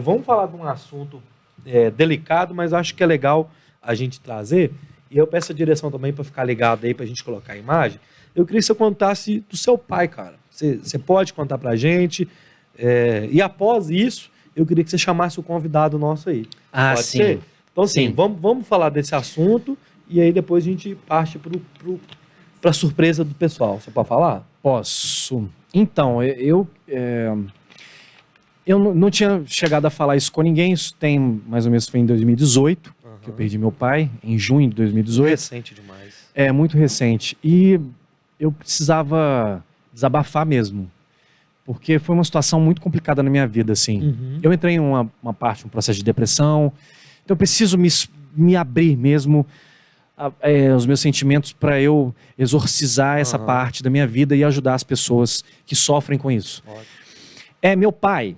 Vamos falar de um assunto delicado, mas acho que é legal a gente trazer. E eu peço a direção também para ficar ligado aí, para a gente colocar a imagem. Eu queria que você contasse do seu pai, cara. Você pode contar pra gente. E após isso, eu queria que você chamasse o convidado nosso aí. Ah, Pode sim. ser? Então, assim, Sim. vamos falar desse assunto e aí depois a gente parte para surpresa do pessoal. Você pode falar? Posso. Então, eu não tinha chegado a falar isso com ninguém. Isso tem, mais ou menos, foi em 2018, que eu perdi meu pai, em junho de 2018. Recente demais. É, muito recente. E eu precisava desabafar mesmo, porque foi uma situação muito complicada na minha vida, assim. Uhum. Eu entrei em um processo de depressão, então eu preciso me abrir mesmo os meus sentimentos para eu exorcizar essa parte da minha vida e ajudar as pessoas que sofrem com isso. Ótimo. Meu pai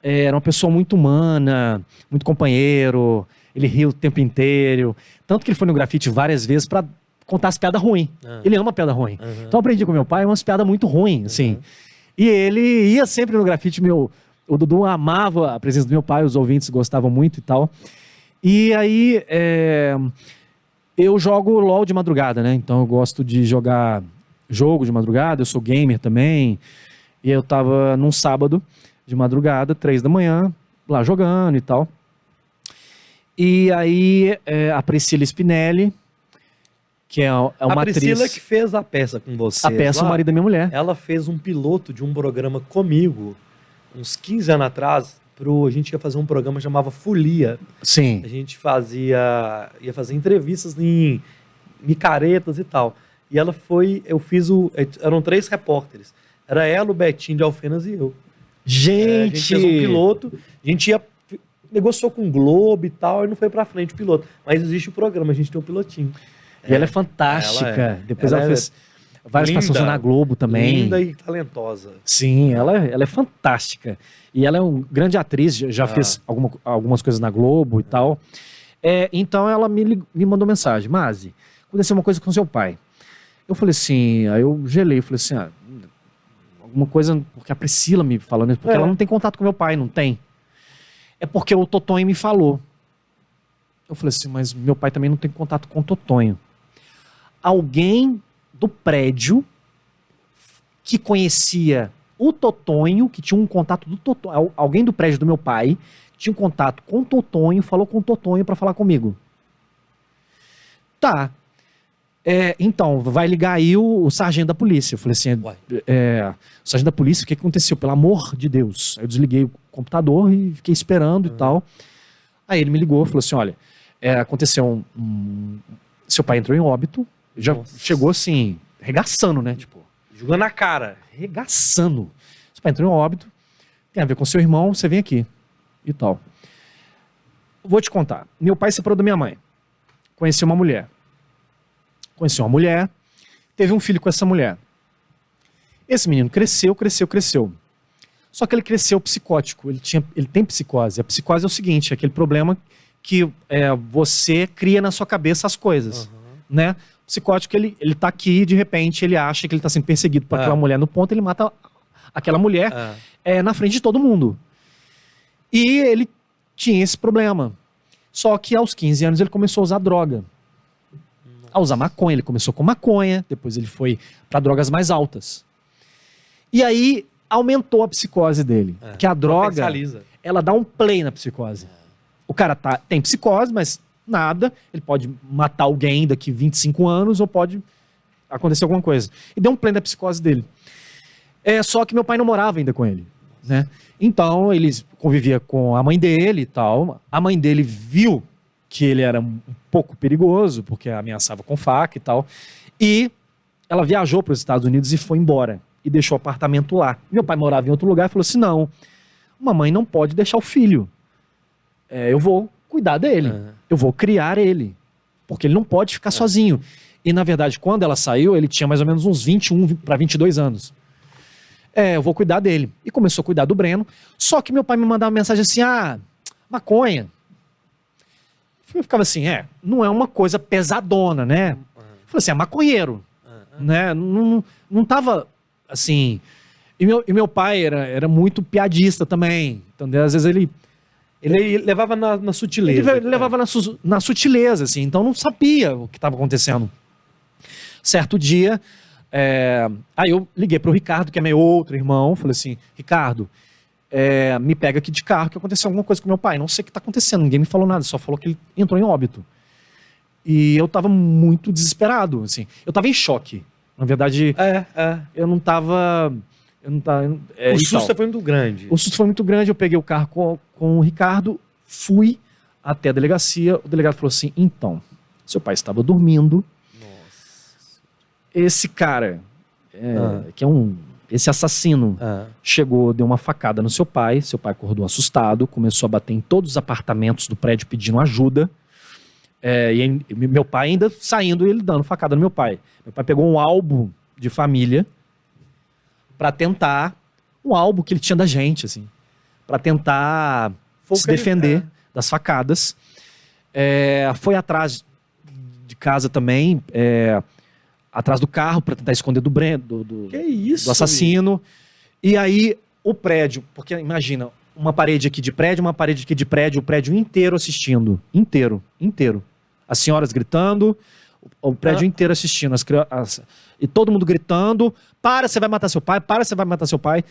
era uma pessoa muito humana, muito companheiro, ele ria o tempo inteiro, tanto que ele foi no grafite várias vezes para contar as piadas ruins. Ele ama piada ruim. Então eu aprendi com meu pai umas piadas muito ruins, assim. E ele ia sempre no grafite, o Dudu amava a presença do meu pai, os ouvintes gostavam muito e tal. E aí, eu jogo LOL de madrugada, né? Então eu gosto de jogar jogo de madrugada, eu sou gamer também. E eu tava num sábado de madrugada, 3 da manhã, lá jogando e tal. E aí, a Priscila Spinelli, que é uma atriz... A Priscila que fez a peça com você. A peça, o marido da minha mulher. Ela fez um piloto de um programa comigo, uns 15 anos atrás, a gente ia fazer um programa que chamava Folia. Sim. A gente ia fazer entrevistas em micaretas e tal. E ela eram 3 repórteres. Era ela, o Betinho de Alfenas e eu. Gente! A gente fez um piloto, a gente negociou com o Globo e tal, e não foi pra frente o piloto. Mas existe o programa, a gente tem um pilotinho. E ela é fantástica. Depois ela fez várias participações na Globo também. Linda e talentosa. Sim, ela é fantástica. E ela é uma grande atriz, já fez algumas coisas na Globo e tal. Então ela me mandou mensagem: Mazi, aconteceu uma coisa com seu pai. Eu falei assim, aí eu gelei, falei assim, alguma coisa, porque a Priscila me falou, né? Porque ela não tem contato com meu pai, não tem. É porque o Totonho me falou. Eu falei assim, mas meu pai também não tem contato com o Totonho. Alguém do prédio que conhecia o Totonho, que tinha um contato do Totonho, alguém do prédio do meu pai, tinha um contato com o Totonho, falou com o Totonho para falar comigo. Tá. Então, vai ligar aí o sargento da polícia. Eu falei assim, o sargento da polícia, o que aconteceu? Pelo amor de Deus. Aí eu desliguei o computador e fiquei esperando e tal. Aí ele me ligou e falou assim, olha, aconteceu seu pai entrou em óbito, já chegou assim, regaçando, né? Tipo, jogando na cara. Regaçando. Seu pai entrou em óbito, tem a ver com seu irmão, você vem aqui e tal. Vou te contar. Meu pai separou da minha mãe. Conheceu uma mulher. Teve um filho com essa mulher. Esse menino cresceu. Só que ele cresceu psicótico, ele tem psicose. A psicose é o seguinte, é aquele problema que você cria na sua cabeça as coisas, né? O psicótico, ele tá aqui e de repente ele acha que ele tá sendo perseguido por aquela mulher no ponto, ele mata aquela mulher na frente de todo mundo. E ele tinha esse problema. Só que aos 15 anos ele começou a usar droga. A usar maconha, ele começou com maconha, depois ele foi para drogas mais altas. E aí aumentou a psicose dele. Que a droga, ela dá um play na psicose. O cara tem psicose, mas nada. Ele pode matar alguém daqui 25 anos ou pode acontecer alguma coisa. E deu um play na psicose dele. Só que meu pai não morava ainda com ele, né? Então ele convivia com a mãe dele e tal. A mãe dele viu que ele era um pouco perigoso, porque ameaçava com faca e tal. E ela viajou para os Estados Unidos e foi embora. E deixou o apartamento lá. Meu pai morava em outro lugar e falou assim, não, uma mãe não pode deixar o filho. Eu vou cuidar dele. Eu vou criar ele. Porque ele não pode ficar sozinho. E, na verdade, quando ela saiu, ele tinha mais ou menos uns 21 para 22 anos. Eu vou cuidar dele. E começou a cuidar do Breno. Só que meu pai me mandava uma mensagem assim, maconha. Eu ficava assim, não é uma coisa pesadona, né? Eu falei assim, maconheiro. Né? Não tava, assim, E meu pai era muito piadista também. Então, às vezes Ele levava na sutileza. ele levava na sutileza, assim. Então, não sabia o que estava acontecendo. Certo dia, aí eu liguei pro Ricardo, que é meu outro irmão. Falei assim, Ricardo, me pega aqui de carro, que aconteceu alguma coisa com meu pai. Não sei o que está acontecendo, ninguém me falou nada. Só falou que ele entrou em óbito. E eu tava muito desesperado, assim. Eu tava em choque. Na verdade, eu não tava... O susto foi muito grande. O susto foi muito grande. Eu peguei o carro com o Ricardo, fui até a delegacia. O delegado falou assim, então, seu pai estava dormindo. Nossa. Esse cara, que é esse assassino, chegou, deu uma facada no seu pai acordou assustado, começou a bater em todos os apartamentos do prédio pedindo ajuda. E meu pai ainda saindo e ele dando facada no meu pai. Meu pai pegou um álbum de família para tentar, um álbum que ele tinha da gente, assim, para tentar se defender das facadas. Foi atrás de casa também, atrás do carro para tentar esconder do assassino. E aí o prédio, porque imagina, uma parede aqui de prédio, uma parede aqui de prédio, o prédio inteiro assistindo, inteiro. As senhoras gritando, o prédio inteiro assistindo, e todo mundo gritando, para, você vai matar seu pai, para, você vai matar seu pai.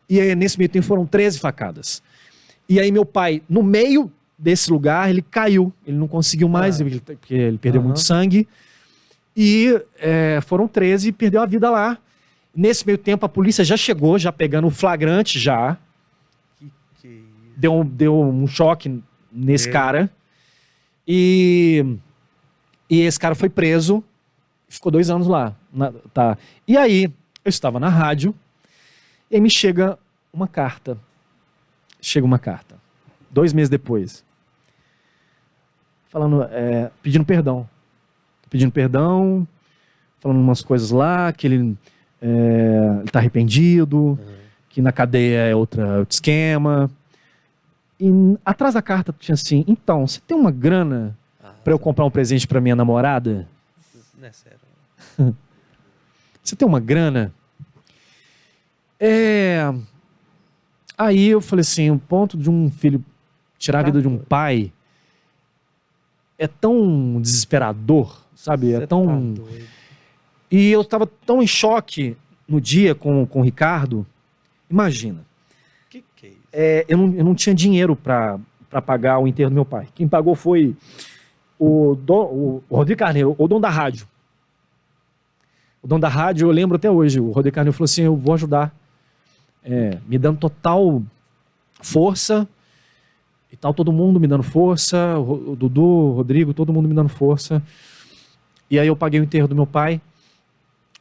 E aí, nesse meio tempo, foram 13 facadas. E aí, meu pai, no meio desse lugar, ele caiu. Ele não conseguiu mais, porque ele perdeu muito sangue. E foram 13 e perdeu a vida lá. Nesse meio tempo, a polícia já chegou, já pegando o flagrante, já. Deu um choque nesse cara. E esse cara foi preso, ficou 2 anos lá. E aí, eu estava na rádio, e aí me chega uma carta. 2 meses depois. Falando, pedindo perdão. Falando umas coisas lá, que ele tá arrependido, que na cadeia é outro esquema. E atrás da carta tinha assim, então, você tem uma grana pra eu comprar um presente pra minha namorada? Não é sério. Você tem uma grana? Aí eu falei assim, o ponto de um filho tirar a vida de um pai é tão desesperador, sabe? Você tá doido. E eu tava tão em choque no dia com o Ricardo. Imagina. Que é isso? Eu não tinha dinheiro para pagar o enterro do meu pai. Quem pagou foi o Rodrigo Carneiro, o dono da rádio. O dono da rádio, eu lembro até hoje, o Rodrigo Carneiro falou assim, eu vou ajudar. Me dando total força e tal, todo mundo me dando força, o Dudu, o Rodrigo, todo mundo me dando força. E aí eu paguei o enterro do meu pai,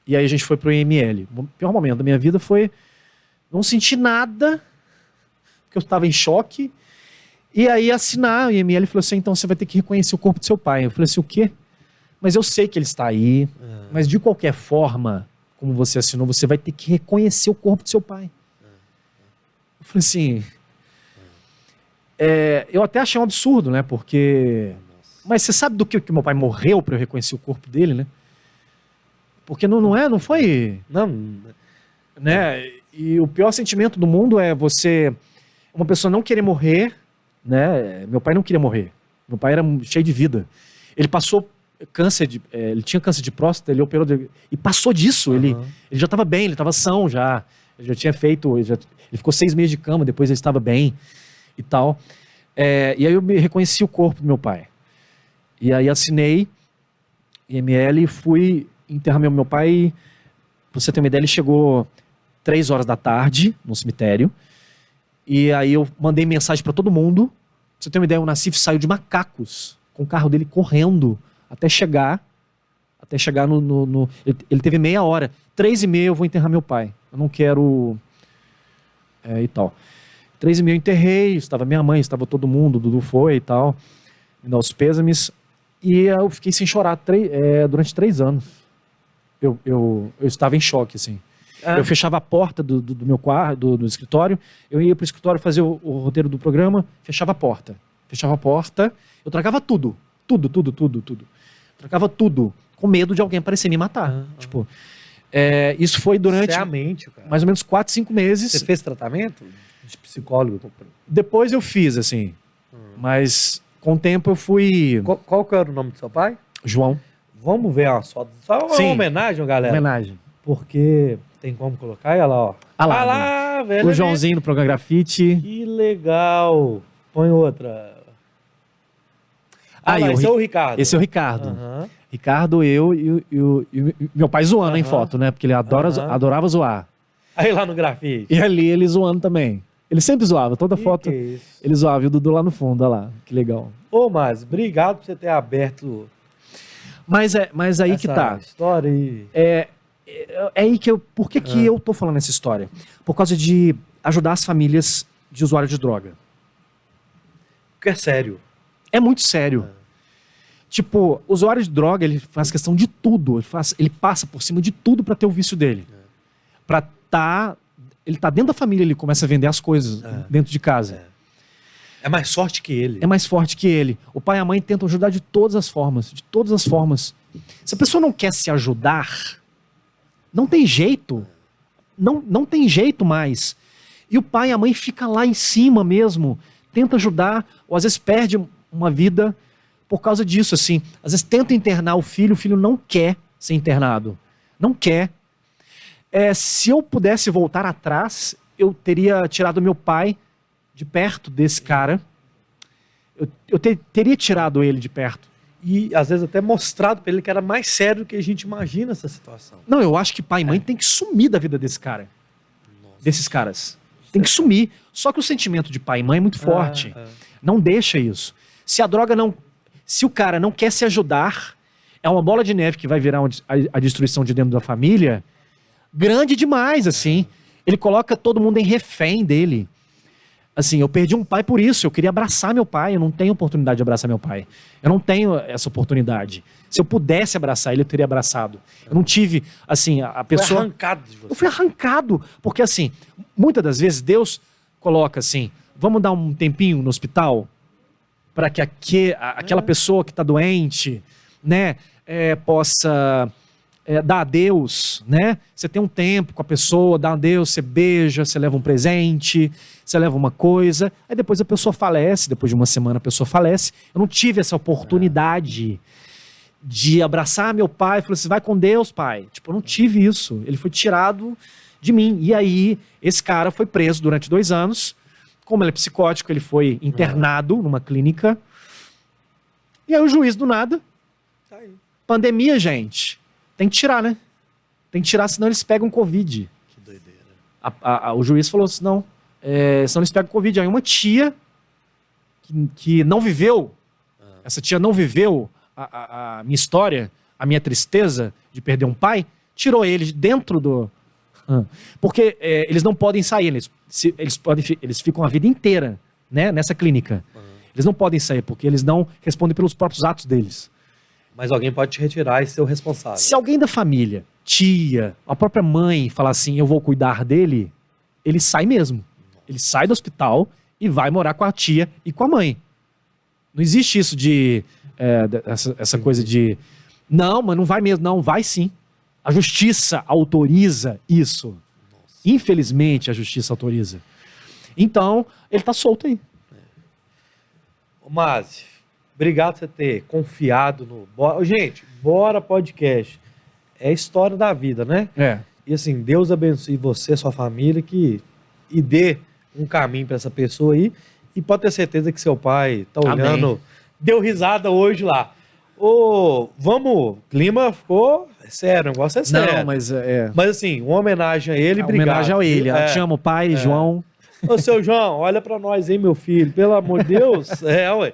e aí a gente foi pro IML. O pior momento da minha vida foi não sentir nada, porque eu estava em choque, e aí assinar o IML falou assim, então você vai ter que reconhecer o corpo do seu pai. Eu falei assim, o quê? Mas eu sei que ele está aí, mas de qualquer forma, como você assinou, você vai ter que reconhecer o corpo do seu pai. Eu falei assim, eu até achei um absurdo, né, porque... Mas você sabe do que meu pai morreu para eu reconhecer o corpo dele, né? Porque não foi... Não. Né? E o pior sentimento do mundo é uma pessoa não querer morrer, né? Meu pai não queria morrer. Meu pai era cheio de vida. Ele passou ele tinha câncer de próstata, ele operou e passou disso. Ele já estava bem, ele estava são já. Ele já tinha feito, ele ficou 6 meses de cama, depois ele estava bem e tal. E aí eu reconheci o corpo do meu pai. E aí assinei IML e fui enterrar meu pai. Pra você ter uma ideia, ele chegou 3 horas da tarde no cemitério. E aí eu mandei mensagem para todo mundo. Pra você ter uma ideia, o Nassif saiu de Macacos com o carro dele correndo até chegar no ele teve meia hora. 3h30 eu vou enterrar meu pai. Eu não quero... e tal. 3h30 eu enterrei, estava minha mãe, estava todo mundo, o Dudu foi e tal, me dá os pêsames. E eu fiquei sem chorar durante 3 anos. Eu estava em choque, assim. Eu fechava a porta do meu quarto, do escritório, eu ia pro escritório fazer o roteiro do programa, fechava a porta, eu trancava tudo. Trancava tudo, com medo de alguém aparecer e me matar. Tipo, Isso foi durante Isso é a mente, cara. mais ou menos 4, 5 meses. Você fez tratamento de psicólogo? Depois eu fiz, assim. Mas com o tempo eu fui... Qual que era o nome do seu pai? João. Vamos ver uma foto. Só uma Sim. homenagem, galera. Homenagem. Porque tem como colocar? Olha lá, ó. Ah lá, Ah lá, velho. O Joãozinho no programa Grafite. Que legal. Põe outra. Aí, esse é o Ricardo. Esse é o Ricardo. Aham. Ricardo, eu e meu pai zoando em foto, né? Porque ele adorava zoar. Aí lá no grafite. E ali ele zoando também. Ele sempre zoava, toda foto Que é isso? ele zoava. E o Dudu lá no fundo, olha lá. Que legal. Ô, Márcio, obrigado por você ter aberto Mas aí que essa tá. história aí. É aí que eu... Por que que eu tô falando essa história? Por causa de ajudar as famílias de usuários de droga. Porque é sério. É muito sério. Tipo, o usuário de droga, ele faz questão de tudo. Ele passa por cima de tudo pra ter o vício dele. Ele tá dentro da família, ele começa a vender as coisas dentro de casa. É mais sorte que ele. É mais forte que ele. O pai e a mãe tentam ajudar de todas as formas. De todas as formas. Se a pessoa não quer se ajudar, não tem jeito. Não tem jeito mais. E o pai e a mãe ficam lá em cima mesmo. Tenta ajudar, ou às vezes perde uma vida por causa disso, assim. Às vezes tenta internar o filho não quer ser internado. Não quer. Se eu pudesse voltar atrás, eu teria tirado meu pai de perto desse cara. Eu teria tirado ele de perto. E às vezes até mostrado pra ele que era mais sério do que a gente imagina essa situação. Não, eu acho que pai e mãe tem que sumir da vida desse cara. Desses caras. Tem que sumir. Só que o sentimento de pai e mãe é muito forte. Não deixa isso. Se o cara não quer se ajudar, é uma bola de neve que vai virar a destruição de dentro da família grande demais, assim. Ele coloca todo mundo em refém dele. Assim, eu perdi um pai por isso. Eu queria abraçar meu pai. Eu não tenho oportunidade de abraçar meu pai. Eu não tenho essa oportunidade. Se eu pudesse abraçar ele, eu teria abraçado. Eu não tive, assim, a pessoa... Foi arrancado de você. Eu fui arrancado. Porque, assim, muitas das vezes Deus coloca assim, vamos dar um tempinho no hospital para que aquela pessoa que está doente, né, possa dar adeus, né? Você tem um tempo com a pessoa, dá adeus, você beija, você leva um presente, você leva uma coisa, aí depois a pessoa falece, depois de uma semana a pessoa falece. Eu não tive essa oportunidade de abraçar meu pai e falar assim, vai com Deus, pai. Tipo, eu não tive isso. Ele foi tirado de mim. E aí, esse cara foi preso durante 2 anos. Como ele é psicótico, ele foi internado numa clínica. E aí o juiz do nada. Tá aí. Pandemia, gente. Tem que tirar, né? Tem que tirar, senão eles pegam Covid. Que doideira. O juiz falou assim, não, senão eles pegam Covid. Aí uma tia que não viveu, essa tia não viveu a minha história, a minha tristeza de perder um pai, tirou ele de dentro do... Porque eles não podem sair, eles ficam a vida inteira, né, nessa clínica. Eles não podem sair, porque eles não respondem pelos próprios atos deles. Mas alguém pode te retirar e ser o responsável. Se alguém da família, tia, a própria mãe, falar assim, eu vou cuidar dele, ele sai mesmo. Ele sai do hospital e vai morar com a tia e com a mãe. Não existe isso de... essa coisa de... Não, mas não vai mesmo. Não, vai sim. A justiça autoriza isso. Nossa. Infelizmente, a justiça autoriza. Então, ele tá solto aí. Ô, Márcio, obrigado por você ter confiado no... Gente, Bora Podcast. É a história da vida, né? E assim, Deus abençoe você, sua família, e dê um caminho para essa pessoa aí. E pode ter certeza que seu pai tá olhando... Amém. Deu risada hoje lá. Vamos... Clima ficou... sério, o negócio é sério. Não, mas Mas assim, uma homenagem a ele, obrigado. Homenagem a ele. Te amo, pai, João. Ô, seu João, olha pra nós, hein, meu filho. Pelo amor de Deus. Ué.